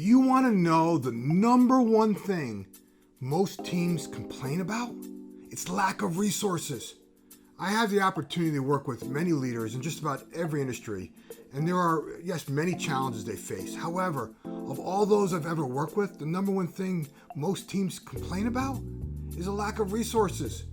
Do you want to know the number one thing most teams complain about? It's lack of resources. I have the opportunity to work with many leaders in just about every industry, and there are, yes, many challenges they face. However, of all those I've ever worked with, the number one thing most teams complain about is a lack of resources.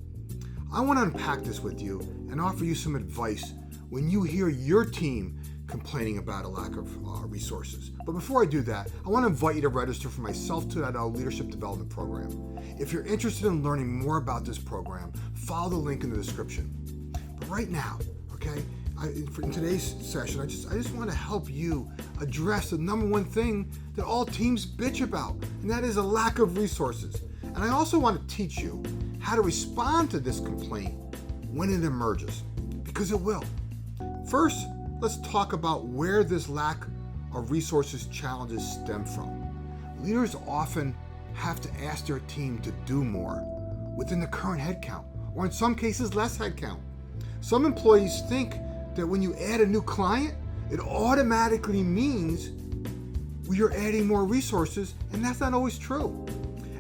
I want to unpack this with you and offer you some advice when you hear your team complaining about a lack of resources. But before I do that, I want to invite you to register for my Self 2.0 Leadership Development Program. If you're interested in learning more about this program, follow the link in the description. But right now, okay, in today's session, I just want to help you address the number one thing that all teams bitch about, and that is a lack of resources. And I also want to teach you how to respond to this complaint when it emerges, because it will. First, let's talk about where this lack of resources challenges stem from. Leaders often have to ask their team to do more within the current headcount, or in some cases less headcount. Some employees think that when you add a new client, it automatically means you're adding more resources, and that's not always true.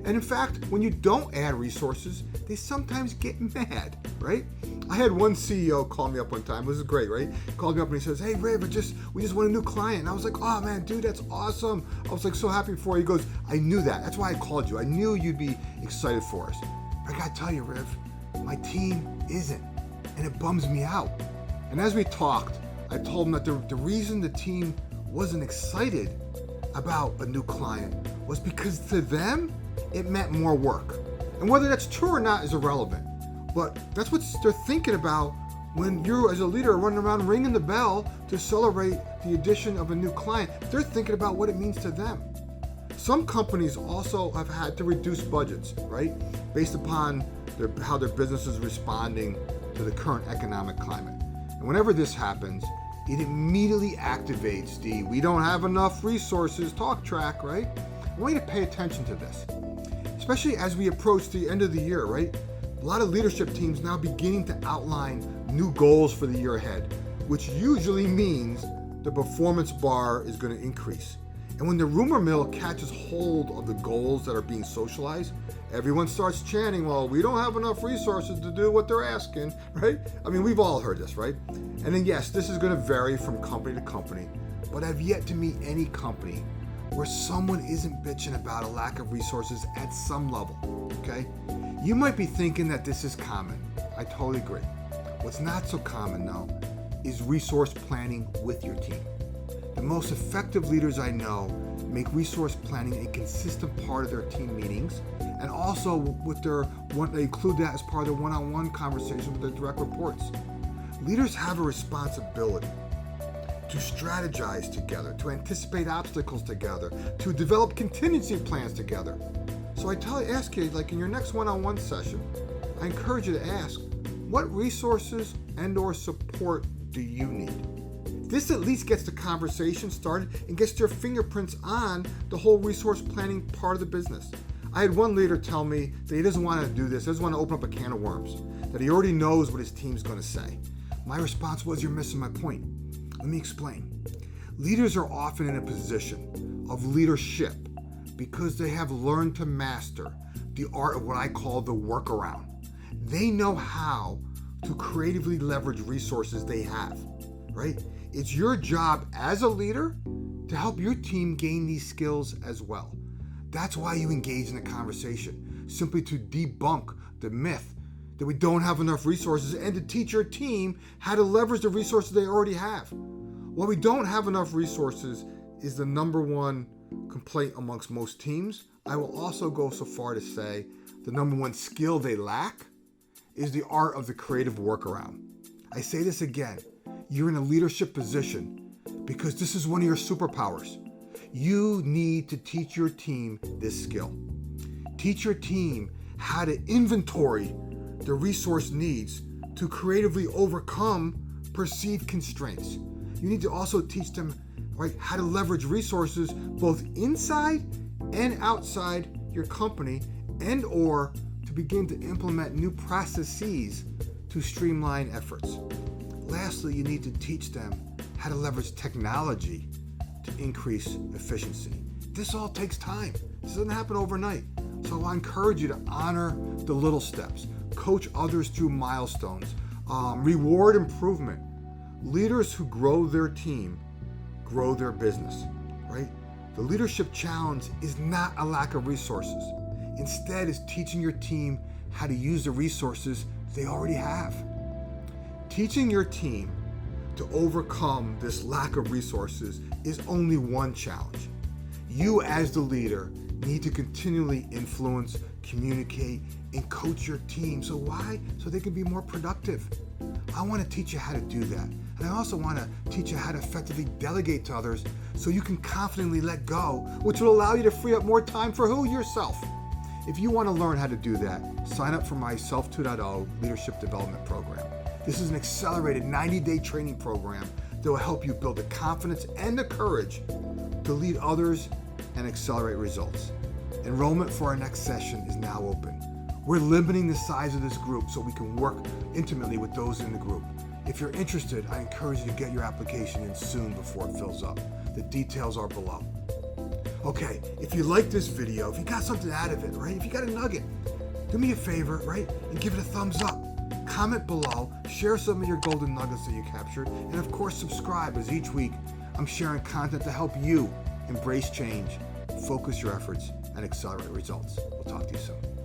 And in fact, when you don't add resources, they sometimes get mad, right? I had one CEO call me up one time. This is great, right? Called me up and he says, "Hey, Riv, we just won a new client." And I was like, "Oh man, dude, that's awesome." I was like so happy for you. He goes, "I knew that. That's why I called you. I knew you'd be excited for us. But I gotta tell you, Riv, my team isn't, and it bums me out." And as we talked, I told him that the reason the team wasn't excited about a new client was because to them, it meant more work. And whether that's true or not is irrelevant. But that's what they're thinking about when you as a leader are running around ringing the bell to celebrate the addition of a new client. They're thinking about what it means to them. Some companies also have had to reduce budgets, right? Based upon how their business is responding to the current economic climate. And whenever this happens, it immediately activates the "we don't have enough resources" talk track, right? I want you to pay attention to this, especially as we approach the end of the year, right? A lot of leadership teams now beginning to outline new goals for the year ahead, which usually means the performance bar is going to increase. And when the rumor mill catches hold of the goals that are being socialized, everyone starts chanting, "Well, we don't have enough resources to do what they're asking," right? I mean, we've all heard this, right? And then yes, this is going to vary from company to company, but I've yet to meet any company where someone isn't bitching about a lack of resources at some level, okay? You might be thinking that this is common. I totally agree. What's not so common, though, is resource planning with your team. The most effective leaders I know make resource planning a consistent part of their team meetings, and also they include that as part of their one-on-one conversation with their direct reports. Leaders have a responsibility to strategize together, to anticipate obstacles together, to develop contingency plans together. So ask you, like in your next one-on-one session, I encourage you to ask, what resources and or support do you need? This at least gets the conversation started and gets their fingerprints on the whole resource planning part of the business. I had one leader tell me that he doesn't want to do this, doesn't want to open up a can of worms, that he already knows what his team's going to say. My response was, "You're missing my point." Let me explain. Leaders are often in a position of leadership because they have learned to master the art of what I call the workaround. They know how to creatively leverage resources they have, right? It's your job as a leader to help your team gain these skills as well. That's why you engage in the conversation, simply to debunk the myth that we don't have enough resources and to teach your team how to leverage the resources they already have. While we don't have enough resources is the number one complaint amongst most teams, I will also go so far to say the number one skill they lack is the art of the creative workaround. I say this again, you're in a leadership position because this is one of your superpowers. You need to teach your team this skill. Teach your team how to inventory the resource needs to creatively overcome perceived constraints. You need to also teach them, right, how to leverage resources both inside and outside your company, and or to begin to implement new processes to streamline efforts. Lastly, you need to teach them how to leverage technology to increase efficiency. this all takes time. This doesn't happen overnight. So I encourage you to honor the little steps, coach others through milestones, reward improvement. Leaders who grow their team grow their business, right? The leadership challenge is not a lack of resources. Instead, it's teaching your team how to use the resources they already have. Teaching your team to overcome this lack of resources is only one challenge. You as the leader need to continually influence, communicate, and coach your team. So why? So they can be more productive. I want to teach you how to do that. And I also want to teach you how to effectively delegate to others so you can confidently let go, which will allow you to free up more time for who? Yourself. If you want to learn how to do that, sign up for my Self 2.0 Leadership Development Program. This is an accelerated 90-day training program that will help you build the confidence and the courage to lead others and accelerate results. Enrollment for our next session is now open. We're limiting the size of this group so we can work intimately with those in the group. If you're interested, I encourage you to get your application in soon before it fills up. The details are below. Okay, if you like this video, if you got something out of it, right? If you got a nugget, do me a favor, right? And give it a thumbs up. Comment below, share some of your golden nuggets that you captured, and of course subscribe, as each week I'm sharing content to help you embrace change, focus your efforts, and accelerate results. We'll talk to you soon.